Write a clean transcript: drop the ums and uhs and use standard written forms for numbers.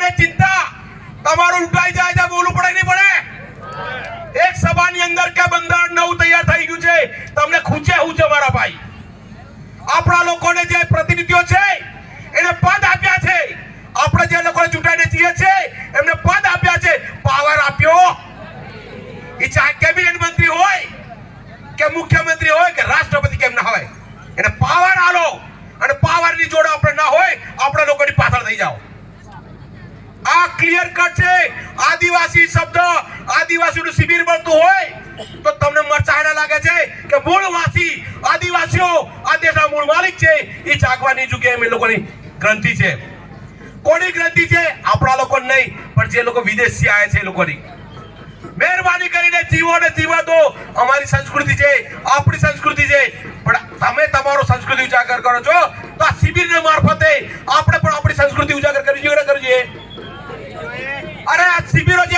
એ ચિંતા તમારું ઉઠાઈ જાય છે, બોલવું પડે નહીં પડે? એક સભાની અંદર કે બંધારણ નવું તૈયાર થઈ ગયું છે, તમને ખૂચે હું છે મારા ભાઈ? આપણા લોકોને જે પ્રતિનિધિઓ છે એને પદ આપ્યા છે, આપણે જે લોકોને ચૂંટાઈને છીએ છે એમને પદ આપ્યા છે, પાવર આપ્યો. એ ચાહે કેબિનેટ મંત્રી હોય કે મુખ્યમંત્રી હોય કે રાષ્ટ્રપતિ કેમ ના હોય, એને પાવર આલો. અને પાવરની જોડે આપણે ના હોય, આપણે લોકોની પાછળ થઈ જાઓ. આ ક્લિયર કટ છે. આદિવાસી શબ્દ આદિવાસીનું શિબિર બનતું હોય તો તમને મરચાણા લાગે છે કે મૂળવાસી આદિવાસીઓ આ દેશના મૂળ માલિક છે, એ જાગવાની ચૂકે એમ એ લોકોની ગ્રંથિ છે. કોની ગ્રંથિ છે? આપણા લોકો નહીં, પણ જે લોકો વિદેશથી આવ્યા છે એ લોકોની. મહેરબાની કરીને જીવો ને જીવા દો. અમારી સંસ્કૃતિ છે, આપણી સંસ્કૃતિ છે, પણ તમે તમારો સંસ્કૃતિ ઉજાગર કરો છો તો આ શિબિરના મારફતે આપણે પણ આપણી સંસ્કૃતિ ઉજાગર કરવી જોઈએ. અરે આ શિબિરો જે